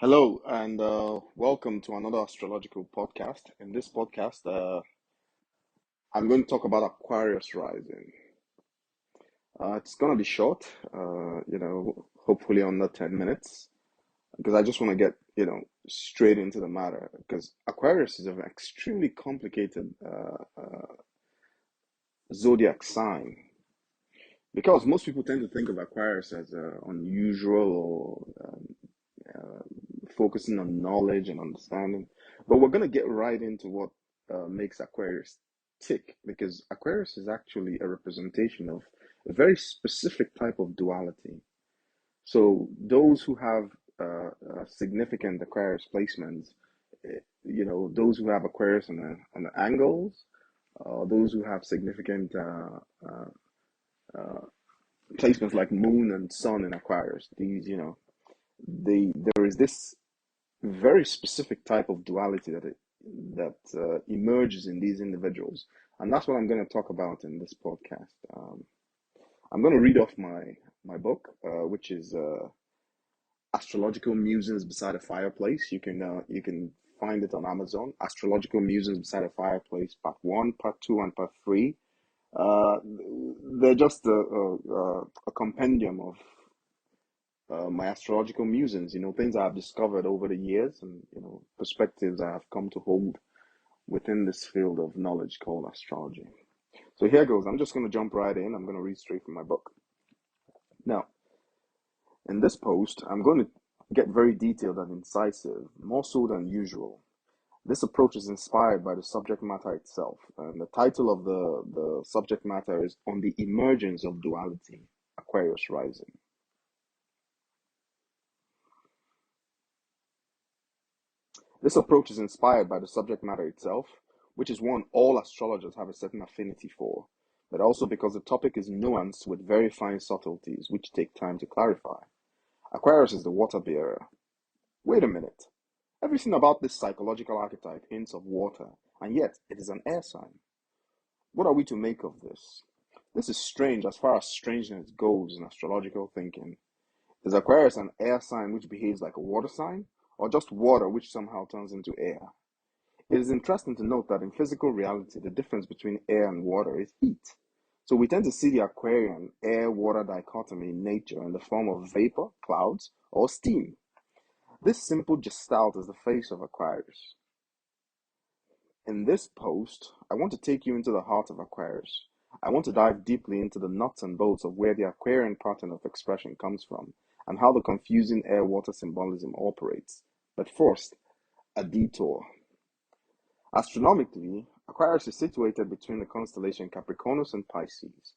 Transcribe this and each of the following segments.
Hello, and welcome to another astrological podcast. In this podcast, I'm going to talk about Aquarius rising. It's going to be short, hopefully under 10 minutes, because I just want to get, straight into the matter. Because Aquarius is an extremely complicated zodiac sign. Because most people tend to think of Aquarius as unusual or focusing on knowledge and understanding. But we're going to get right into what makes Aquarius tick, because Aquarius is actually a representation of a very specific type of duality. So those who have significant Aquarius placements, those who have Aquarius on the angles, those who have significant placements like Moon and Sun in Aquarius, these, there is this very specific type of duality that emerges in these individuals, and that's what I'm going to talk about in this podcast. I'm going to read off my book, which is Astrological Musings Beside a Fireplace. You can find it on Amazon. Astrological Musings Beside a Fireplace, Part One, Part Two, and Part Three. Uh, they're just a compendium of my astrological musings, things I've discovered over the years, and perspectives I have come to hold within this field of knowledge called astrology. So here goes. I'm just going to jump right in. I'm going to read straight from my book. Now, in this post, I'm going to get very detailed and incisive, more so than usual. This approach is inspired by the subject matter itself, and the title of the subject matter is On the Emergence of Duality, Aquarius Rising. This approach is inspired by the subject matter itself, which is one all astrologers have a certain affinity for, but also because the topic is nuanced with very fine subtleties which take time to clarify. Aquarius is the water bearer. Wait a minute. Everything about this psychological archetype hints of water, and yet it is an air sign. What are we to make of this? This is strange as far as strangeness goes in astrological thinking. Is Aquarius an air sign which behaves like a water sign, or just water which somehow turns into air? It is interesting to note that in physical reality, the difference between air and water is heat. So we tend to see the Aquarian air-water dichotomy in nature in the form of vapor, clouds, or steam. This simple gestalt is the face of Aquarius. In this post, I want to take you into the heart of Aquarius. I want to dive deeply into the nuts and bolts of where the Aquarian pattern of expression comes from and how the confusing air-water symbolism operates. But first, a detour. Astronomically, Aquarius is situated between the constellation Capricornus and Pisces.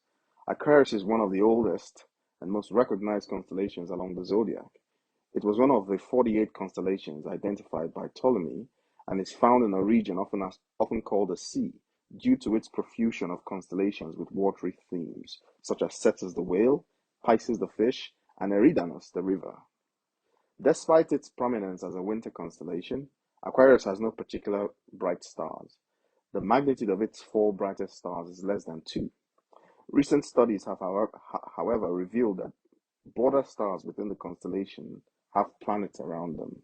Aquarius is one of the oldest and most recognized constellations along the zodiac. It was one of the 48 constellations identified by Ptolemy and is found in a region often called a sea due to its profusion of constellations with watery themes, such as Cetus the whale, Pisces the fish, and Eridanus the river. Despite its prominence as a winter constellation, Aquarius has no particular bright stars. The magnitude of its four brightest stars is less than 2. Recent studies have, however, revealed that border stars within the constellation have planets around them.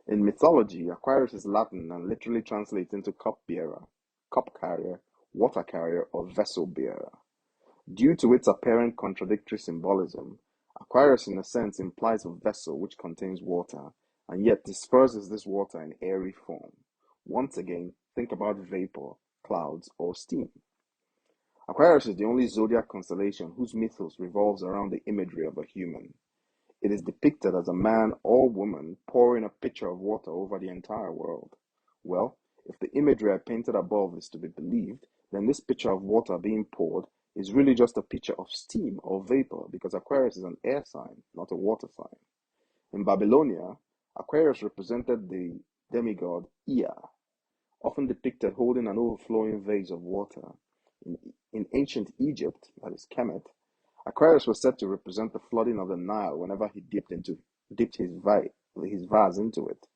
In mythology, Aquarius is Latin and literally translates into cup bearer, cup carrier, water carrier, or vessel bearer. Due to its apparent contradictory symbolism, Aquarius in a sense implies a vessel which contains water, and yet disperses this water in airy form. Once again, think about vapor, clouds, or steam. Aquarius is the only zodiac constellation whose mythos revolves around the imagery of a human. It is depicted as a man or woman pouring a pitcher of water over the entire world. Well, if the imagery I painted above is to be believed, then this pitcher of water being poured is really just a pitcher of steam or vapor, because Aquarius is an air sign, not a water sign. In Babylonia, Aquarius represented the demigod Ea, often depicted holding an overflowing vase of water. In ancient Egypt, that is Kemet, Aquarius was said to represent the flooding of the Nile whenever he dipped his vase into it.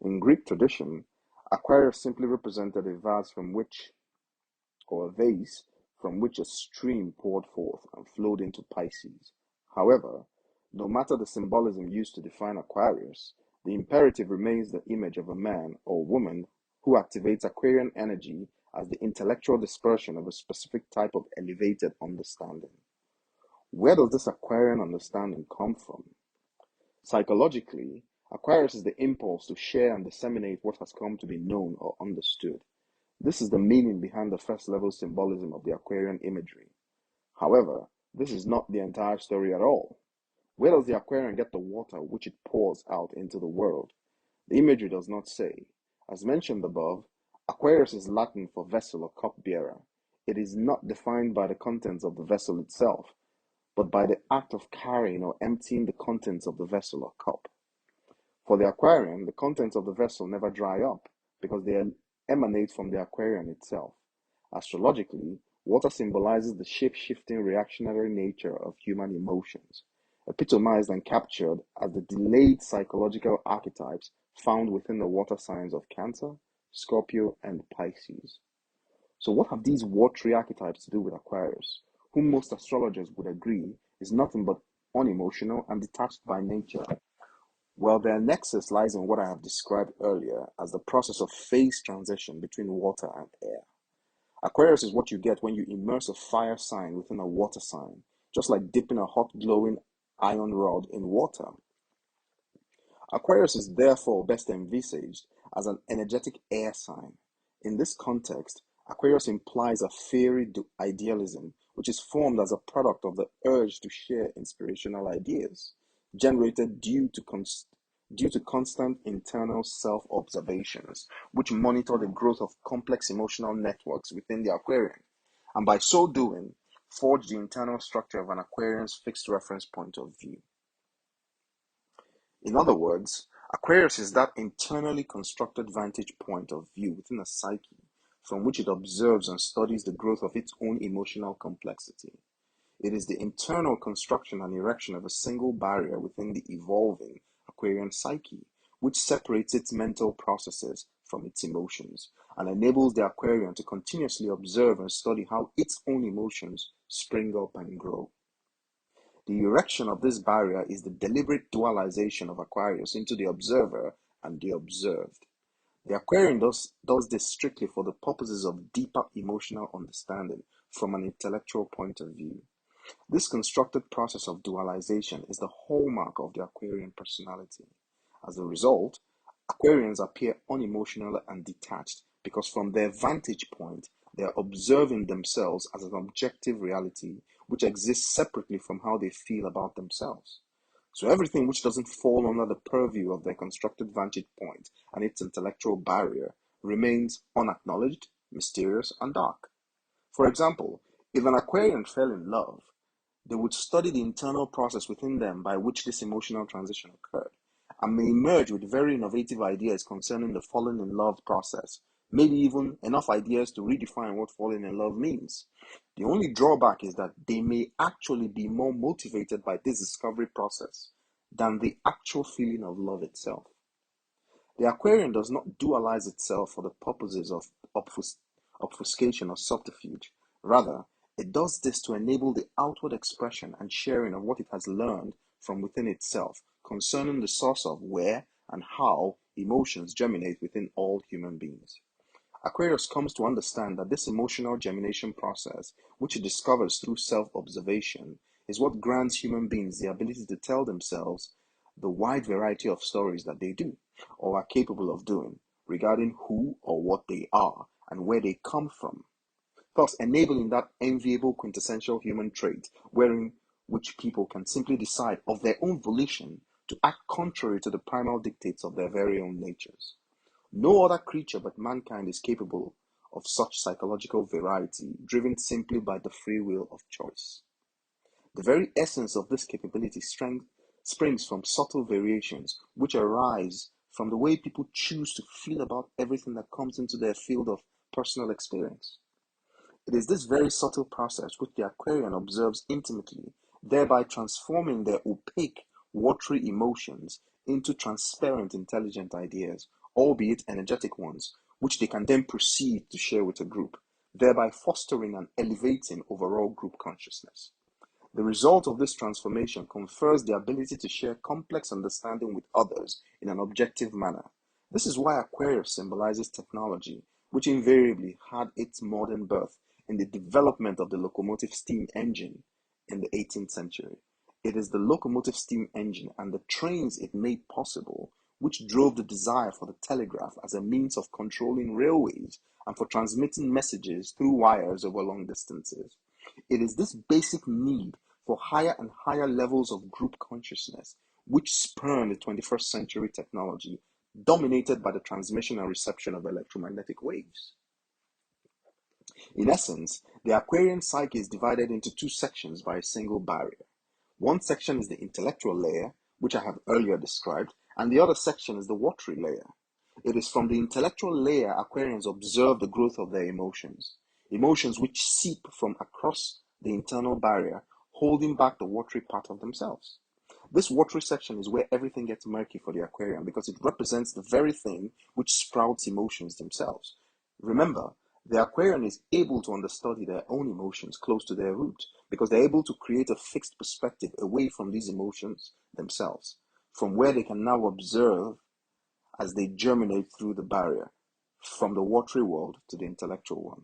In Greek tradition, Aquarius simply represented a vase or a vase from which a stream poured forth and flowed into Pisces. However, no matter the symbolism used to define Aquarius, The imperative remains the image of a man or woman who activates Aquarian energy as the intellectual dispersion of a specific type of elevated understanding. Where does this Aquarian understanding come from? Psychologically, Aquarius is the impulse to share and disseminate what has come to be known or understood. This is the meaning behind the first level symbolism of the Aquarian imagery. However, this is not the entire story at all. Where does the Aquarian get the water which it pours out into the world? The imagery does not say. As mentioned above, Aquarius is Latin for vessel or cup-bearer. It is not defined by the contents of the vessel itself, but by the act of carrying or emptying the contents of the vessel or cup. For the Aquarian, the contents of the vessel never dry up because they emanate from the Aquarian itself. Astrologically, water symbolizes the shape-shifting reactionary nature of human emotions, epitomized and captured as the delayed psychological archetypes found within the water signs of Cancer, Scorpio, and Pisces. So what have these watery archetypes to do with Aquarius, whom most astrologers would agree is nothing but unemotional and detached by nature? Well, their nexus lies in what I have described earlier as the process of phase transition between water and air. Aquarius is what you get when you immerse a fire sign within a water sign, just like dipping a hot glowing iron rod in water. Aquarius is therefore best envisaged as an energetic air sign. In this context, Aquarius implies a fiery idealism, which is formed as a product of the urge to share inspirational ideas, generated due to constant internal self-observations, which monitor the growth of complex emotional networks within the Aquarian, and by so doing, forge the internal structure of an Aquarian's fixed reference point of view. In other words, Aquarius is that internally constructed vantage point of view within a psyche from which it observes and studies the growth of its own emotional complexity. It is the internal construction and erection of a single barrier within the evolving Aquarian psyche, which separates its mental processes from its emotions and enables the Aquarian to continuously observe and study how its own emotions spring up and grow. The erection of this barrier is the deliberate dualization of Aquarius into the observer and the observed. The Aquarian does this strictly for the purposes of deeper emotional understanding from an intellectual point of view. This constructed process of dualization is the hallmark of the Aquarian personality. As a result, Aquarians appear unemotional and detached because from their vantage point, they are observing themselves as an objective reality which exists separately from how they feel about themselves. So everything which doesn't fall under the purview of their constructed vantage point and its intellectual barrier remains unacknowledged, mysterious, and dark. For example, if an Aquarian fell in love, they would study the internal process within them by which this emotional transition occurred, and may emerge with very innovative ideas concerning the falling in love process, maybe even enough ideas to redefine what falling in love means. The only drawback is that they may actually be more motivated by this discovery process than the actual feeling of love itself. The Aquarian does not dualize itself for the purposes of obfuscation or subterfuge. Rather, it does this to enable the outward expression and sharing of what it has learned from within itself concerning the source of where and how emotions germinate within all human beings. Aquarius comes to understand that this emotional germination process, which it discovers through self-observation, is what grants human beings the ability to tell themselves the wide variety of stories that they do or are capable of doing regarding who or what they are and where they come from, thus enabling that enviable quintessential human trait wherein which people can simply decide of their own volition to act contrary to the primal dictates of their very own natures. No other creature but mankind is capable of such psychological variety, driven simply by the free will of choice. The very essence of this capability springs from subtle variations which arise from the way people choose to feel about everything that comes into their field of personal experience. It is this very subtle process which the Aquarian observes intimately, thereby transforming their opaque, watery emotions into transparent, intelligent ideas, albeit energetic ones, which they can then proceed to share with a group, thereby fostering and elevating overall group consciousness. The result of this transformation confers the ability to share complex understanding with others in an objective manner. This is why Aquarius symbolizes technology, which invariably had its modern birth in the development of the locomotive steam engine in the 18th century. It is the locomotive steam engine and the trains it made possible which drove the desire for the telegraph as a means of controlling railways and for transmitting messages through wires over long distances. It is this basic need for higher and higher levels of group consciousness which spurned the 21st century technology, dominated by the transmission and reception of electromagnetic waves. In essence, the Aquarian psyche is divided into two sections by a single barrier. One section is the intellectual layer, which I have earlier described, and the other section is the watery layer. It is from the intellectual layer Aquarians observe the growth of their emotions which seep from across the internal barrier, holding back the watery part of themselves. This watery section is where everything gets murky for the Aquarian because it represents the very thing which sprouts emotions themselves. Remember, the Aquarian is able to understudy their own emotions close to their root because they're able to create a fixed perspective away from these emotions themselves, from where they can now observe as they germinate through the barrier, from the watery world to the intellectual one.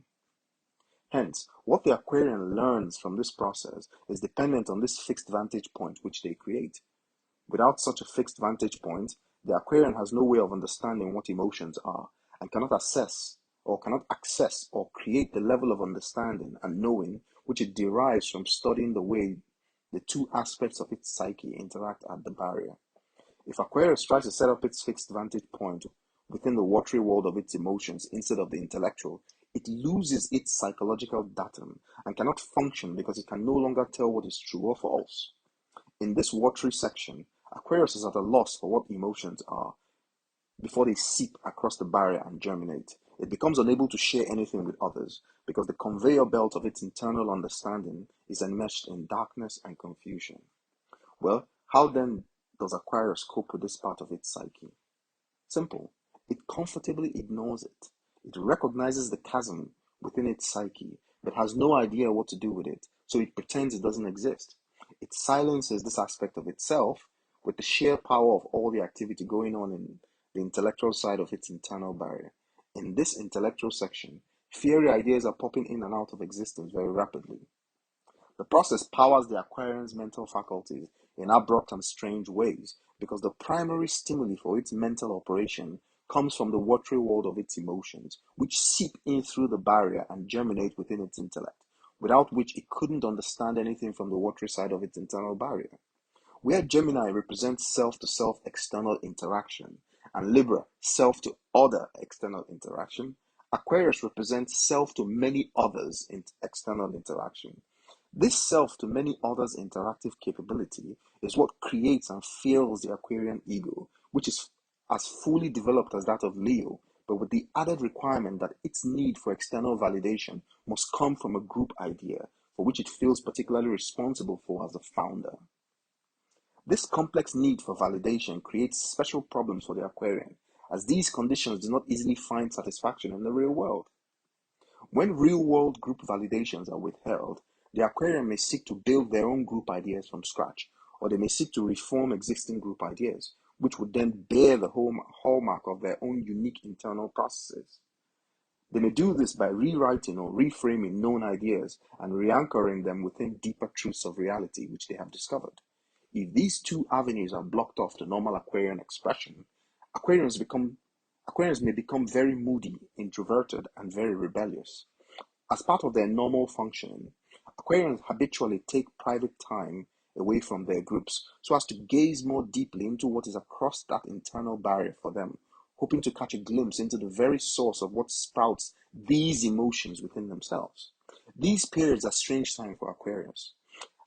Hence, what the Aquarian learns from this process is dependent on this fixed vantage point which they create. Without such a fixed vantage point, the Aquarian has no way of understanding what emotions are and cannot access or create the level of understanding and knowing which it derives from studying the way the two aspects of its psyche interact at the barrier. If Aquarius tries to set up its fixed vantage point within the watery world of its emotions instead of the intellectual, it loses its psychological datum and cannot function because it can no longer tell what is true or false. In this watery section, Aquarius is at a loss for what emotions are before they seep across the barrier and germinate. It becomes unable to share anything with others because the conveyor belt of its internal understanding is enmeshed in darkness and confusion. Well, how then does Aquarius cope with this part of its psyche? Simple. It comfortably ignores it. It recognizes the chasm within its psyche, but has no idea what to do with it, so it pretends it doesn't exist. It silences this aspect of itself with the sheer power of all the activity going on in the intellectual side of its internal barrier. In this intellectual section, fiery ideas are popping in and out of existence very rapidly. The process powers the Aquarian's mental faculties in abrupt and strange ways because the primary stimuli for its mental operation comes from the watery world of its emotions, which seep in through the barrier and germinate within its intellect, without which it couldn't understand anything from the watery side of its internal barrier. Where Gemini represents self-to-self external interaction and Libra self-to-other external interaction, Aquarius represents self to many others in external interaction. This self to many others interactive capability is what creates and fuels the Aquarian ego, which is as fully developed as that of Leo, but with the added requirement that its need for external validation must come from a group idea for which it feels particularly responsible for as a founder. This complex need for validation creates special problems for the Aquarian, as these conditions do not easily find satisfaction in the real world. When real-world group validations are withheld, the Aquarian may seek to build their own group ideas from scratch, or they may seek to reform existing group ideas, which would then bear the hallmark of their own unique internal processes. They may do this by rewriting or reframing known ideas and re-anchoring them within deeper truths of reality which they have discovered. If these two avenues are blocked off to normal Aquarian expression, Aquarians may become very moody, introverted, and very rebellious. As part of their normal functioning, Aquarians habitually take private time away from their groups so as to gaze more deeply into what is across that internal barrier for them, hoping to catch a glimpse into the very source of what sprouts these emotions within themselves. These periods are strange time for Aquarians,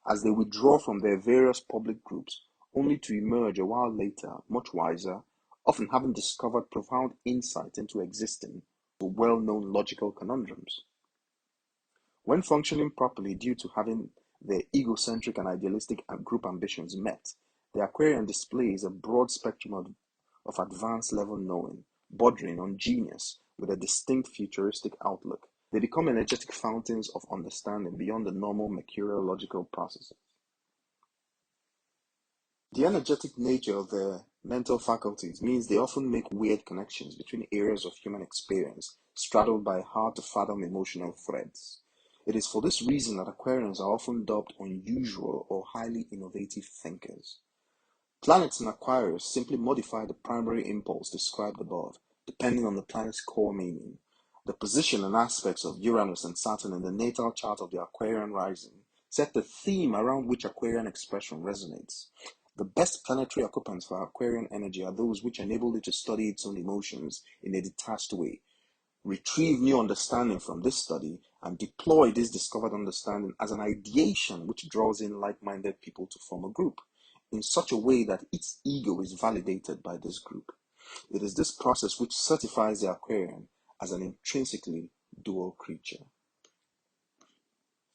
as they withdraw from their various public groups, only to emerge a while later, much wiser, often having discovered profound insight into existing well-known logical conundrums. When functioning properly due to having their egocentric and idealistic group ambitions met, the Aquarian displays a broad spectrum of advanced level knowing, bordering on genius with a distinct futuristic outlook. They become energetic fountains of understanding beyond the normal mercurial logical processes. The energetic nature of their mental faculties means they often make weird connections between areas of human experience straddled by hard to fathom emotional threads. It is for this reason that Aquarians are often dubbed unusual or highly innovative thinkers. Planets in Aquarius simply modify the primary impulse described above, depending on the planet's core meaning. The position and aspects of Uranus and Saturn in the natal chart of the Aquarian rising set the theme around which Aquarian expression resonates. The best planetary occupants for Aquarian energy are those which enable it to study its own emotions in a detached way, retrieve new understanding from this study, and deploy this discovered understanding as an ideation which draws in like-minded people to form a group in such a way that its ego is validated by this group. It is this process which certifies the Aquarian as an intrinsically dual creature.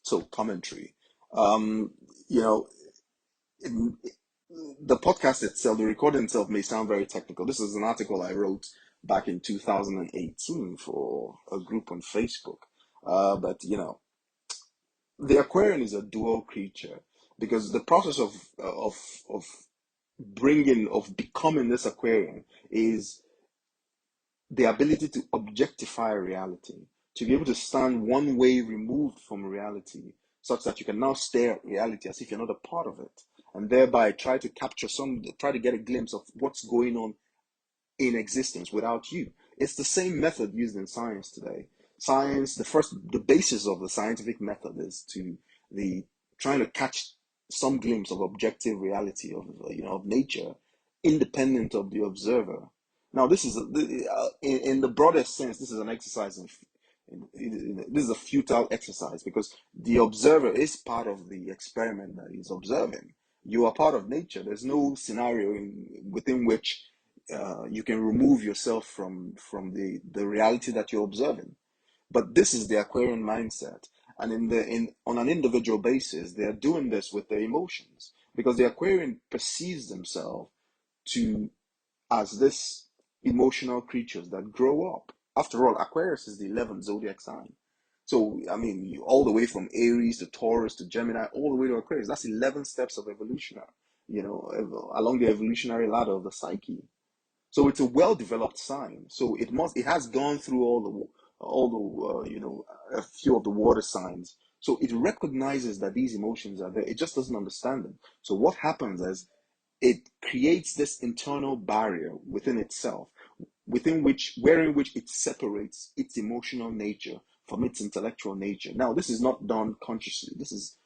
So, commentary. Um, you know, in, the podcast itself, the recording itself may sound very technical. This is an article I wrote back in 2018 for a group on Facebook. But the Aquarian is a dual creature because the process of becoming this Aquarian is the ability to objectify reality, to be able to stand one way removed from reality, such that you can now stare at reality as if you're not a part of it, and thereby try to get a glimpse of what's going on in existence without you. It's the same method used in science today. Science, the basis of the scientific method is to the trying to catch some glimpse of objective reality of nature, independent of the observer. Now, this is in the broadest sense, this is an exercise this is a futile exercise because the observer is part of the experiment that he's observing. You are part of nature. There's no scenario within which you can remove yourself from the reality that you're observing. But this is the Aquarian mindset, and in on an individual basis, they are doing this with their emotions because the Aquarian perceives themselves to as this emotional creatures that grow up. After all, Aquarius is the 11th zodiac sign. So, I mean, all the way from Aries to Taurus to Gemini, all the way to Aquarius, that's 11 steps of evolution, along the evolutionary ladder of the psyche. So it's a well-developed sign. So it has gone through a few of the water signs. So it recognizes that these emotions are there. It just doesn't understand them. So what happens is it creates this internal barrier within itself, wherein which it separates its emotional nature from its intellectual nature. Now, this is not done consciously. This is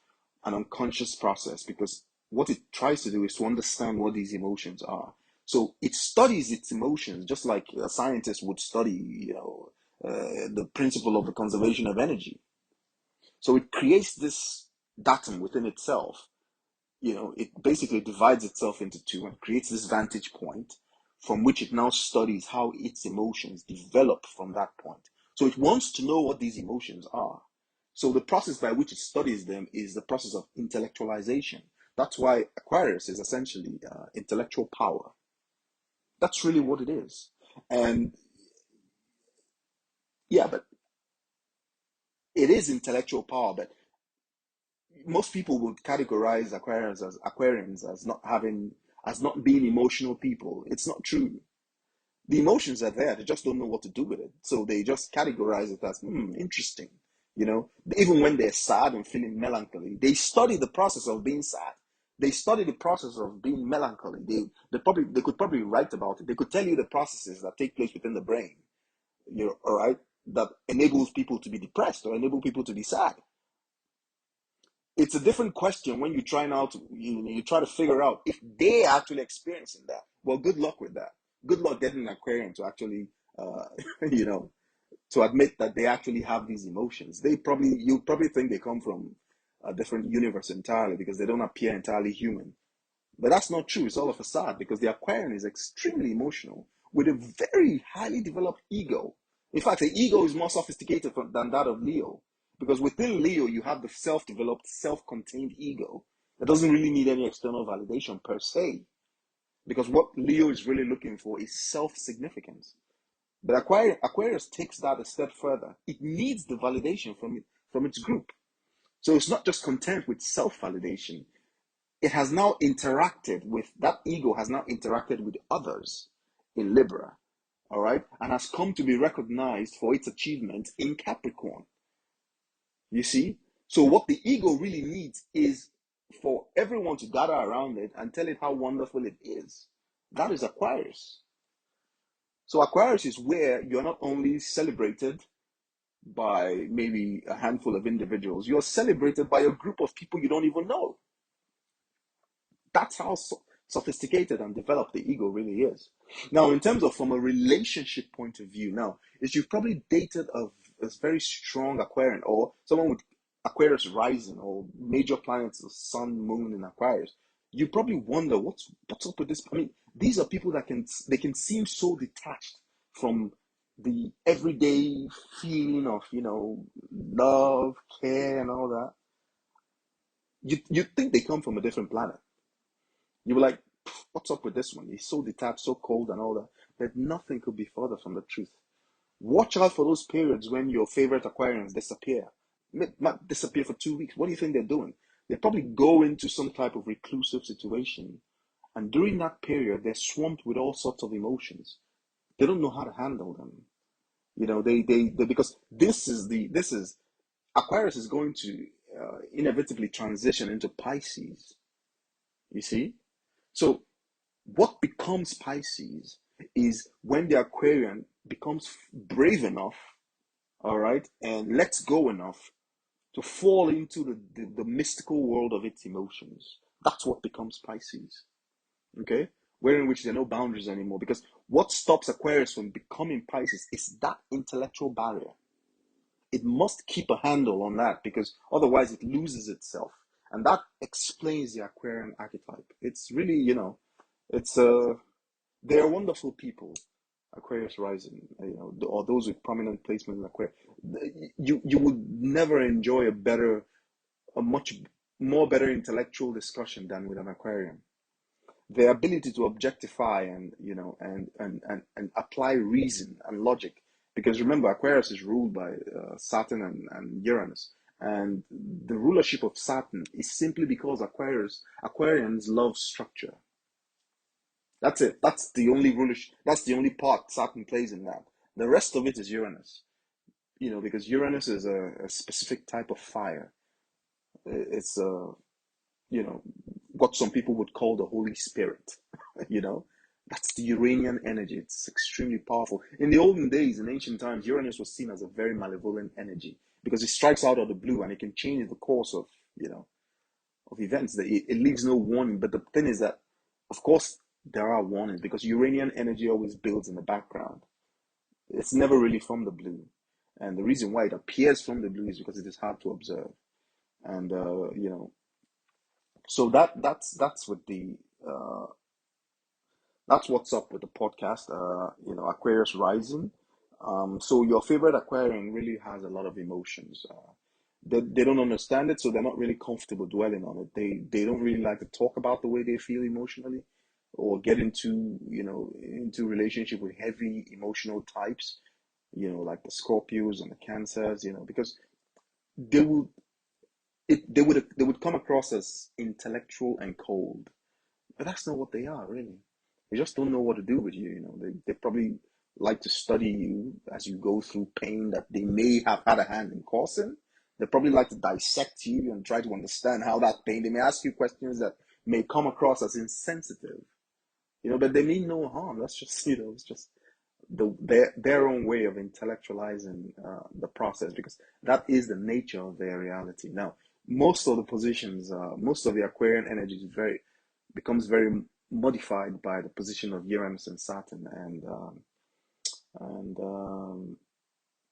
an unconscious process because what it tries to do is to understand what these emotions are. So it studies its emotions just like a scientist would study, the principle of the conservation of energy. So it creates this datum within itself. It basically divides itself into two and creates this vantage point from which it now studies how its emotions develop from that point. So it wants to know what these emotions are. So the process by which it studies them is the process of intellectualization. That's why Aquarius is essentially intellectual power. That's really what it is. And yeah, but it is intellectual power, but most people would categorize Aquarians as not being emotional people. It's not true. The emotions are there, they just don't know what to do with it. So they just categorize it as interesting. Even when they're sad and feeling melancholy, they study the process of being sad. They study the process of being melancholy. They could probably write about it. They could tell you the processes that take place within the brain, all right, that enables people to be depressed or enable people to be sad. It's a different question when you try to figure out if they're actually experiencing that. Well, good luck with that. Good luck getting an Aquarian to actually, you know, to admit that they actually have these emotions. You probably think they come from a different universe entirely because they don't appear entirely human. But that's not true. It's all a facade because the Aquarian is extremely emotional with a very highly developed ego. In fact, the ego is more sophisticated than that of Leo because within Leo, you have the self developed, self contained ego that doesn't really need any external validation per se. Because what Leo is really looking for is self significance. But Aquarius takes that a step further. It needs the validation from its group. So it's not just content with self validation, it has now interacted with, that ego has now interacted with others in Libra, all right, and has come to be recognized for its achievement in Capricorn. You see? So what the ego really needs is for everyone to gather around it and tell it how wonderful it is. That is Aquarius. So Aquarius is where you're not only celebrated by maybe a handful of individuals, you're celebrated by a group of people you don't even know. That's how sophisticated and developed the ego really is. Now, in terms of from a relationship point of view, now, is you've probably dated a very strong Aquarian or someone with Aquarius rising or major planets, the sun, moon in Aquarius. You probably wonder what's up with this. I mean, these are people that can seem so detached from the everyday feeling of, love, care, and all that. You think they come from a different planet. You were like, what's up with this one? He's so detached, so cold, and all that. But nothing could be further from the truth. Watch out for those periods when your favorite Aquarians disappear. Not disappear for 2 weeks. What do you think they're doing? They probably go into some type of reclusive situation. And during that period, they're swamped with all sorts of emotions. They don't know how to handle them. They because this is Aquarius is going to inevitably transition into Pisces. You see? So what becomes Pisces is when the Aquarian becomes brave enough, all right, and lets go enough to fall into the mystical world of its emotions. That's what becomes Pisces, okay? Where in which there are no boundaries anymore. Because what stops Aquarius from becoming Pisces is that intellectual barrier. It must keep a handle on that because otherwise it loses itself. And that explains the Aquarian archetype. It's really, it's they're wonderful people, Aquarius rising, or those with prominent placement in Aquarius. You would never enjoy a much more better intellectual discussion than with an Aquarian. Their ability to objectify and apply reason and logic, because remember, Aquarius is ruled by Saturn and Uranus, and the rulership of Saturn is simply because Aquarians love structure. That's it. That's the only part Saturn plays in that. The rest of it is Uranus. Because Uranus is a specific type of fire. It's what some people would call the Holy Spirit. you know, that's the Uranian energy. It's extremely powerful. In the olden days, in ancient times, Uranus was seen as a very malevolent energy because it strikes out of the blue and it can change the course of events. That it leaves no warning. But the thing is that, of course, there are warnings because Uranian energy always builds in the background. It's never really from the blue. And the reason why it appears from the blue is because it is hard to observe. And so that's with the that's what's up with the podcast. Aquarius rising. So your favorite Aquarian really has a lot of emotions. They don't understand it, so they're not really comfortable dwelling on it. They don't really like to talk about the way they feel emotionally, or get into relationship with heavy emotional types. Like the Scorpios and the Cancers. Because they would they would come across as intellectual and cold, but that's not what they are really. They just don't know what to do with you. They probably like to study you as you go through pain that they may have had a hand in causing. They probably like to dissect you and try to understand how that pain. They may ask you questions that may come across as insensitive, but they mean no harm. That's just it's just their own way of intellectualizing the process, because that is the nature of their reality. Now, most of the positions, most of the Aquarian energy becomes very modified by the position of Uranus and Saturn, and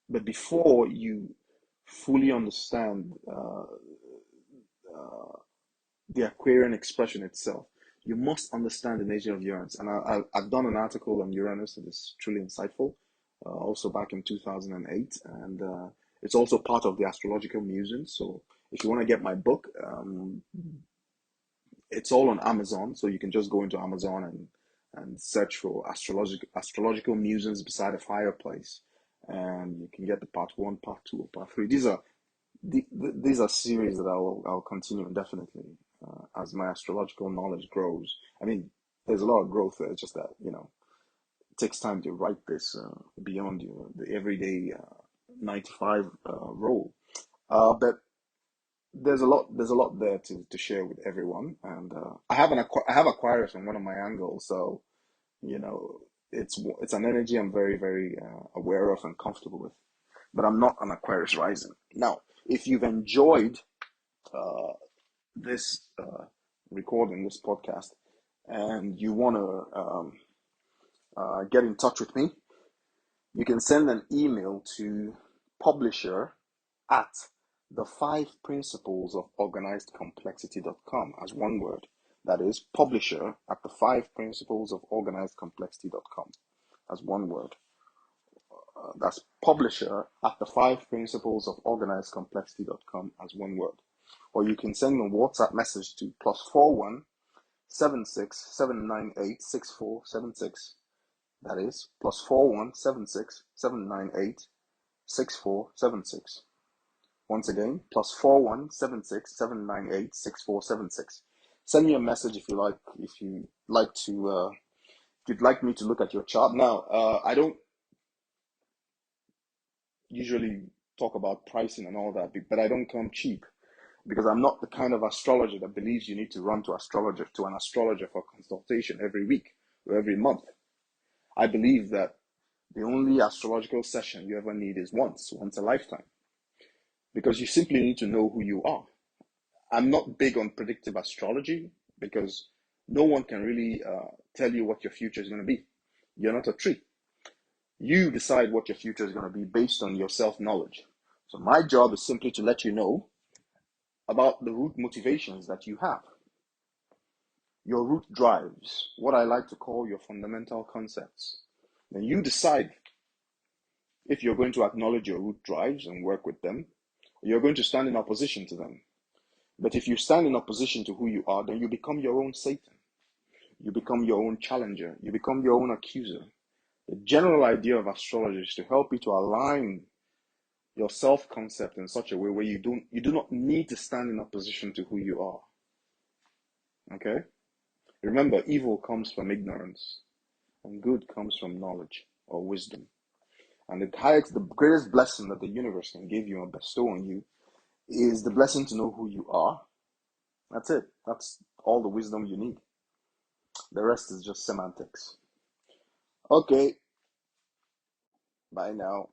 but before you fully understand the Aquarian expression itself, you must understand the nature of Uranus. And I've done an article on Uranus that is truly insightful, also back in 2008. And it's also part of the Astrological Musings. So if you want to get my book, it's all on Amazon. So you can just go into Amazon and search for Astrological Musings Beside a Fireplace. And you can get the part one, part two, or part three. These are series that I'll continue indefinitely. as my astrological knowledge grows. I mean, there's a lot of growth there. It's just that, it takes time to write this beyond the everyday 9 to 5 role. But there's a lot there to share with everyone, and I have Aquarius on one of my angles, so you know it's an energy I'm very very aware of and comfortable with. But I'm not an Aquarius rising. Now, if you've enjoyed uh, this recording, this podcast, and you want to get in touch with me, you can send an email to publisher at the five principles of organized complexity.com as one word. That is publisher at the five principles of organized complexity.com as one word. That's publisher at the five principles of organized complexity.com as one word. Or you can send me a WhatsApp message to +41 76 798 6476. That is +41 76 798 6476. Once again, +41 76 798 6476. Send me a message if you like to if you'd like me to look at your chart. Now, I don't usually talk about pricing and all that, but I don't come cheap because I'm not the kind of astrologer that believes you need to run to an astrologer for consultation every week or every month. I believe that the only astrological session you ever need is once a lifetime, because you simply need to know who you are. I'm not big on predictive astrology because no one can really tell you what your future is going to be. You're not a tree. You decide what your future is going to be based on your self-knowledge. So my job is simply to let you know about the root motivations that you have, your root drives, what I like to call your fundamental concepts. Then you decide if you're going to acknowledge your root drives and work with them, or you're going to stand in opposition to them. But if you stand in opposition to who you are, then you become your own Satan. You become your own challenger. You become your own accuser. The general idea of astrology is to help you to align your self-concept in such a way where you do not need to stand in opposition to who you are. Okay? Remember, evil comes from ignorance, and good comes from knowledge or wisdom. And the greatest blessing that the universe can give you and bestow on you is the blessing to know who you are. That's it. That's all the wisdom you need. The rest is just semantics. Okay, bye now.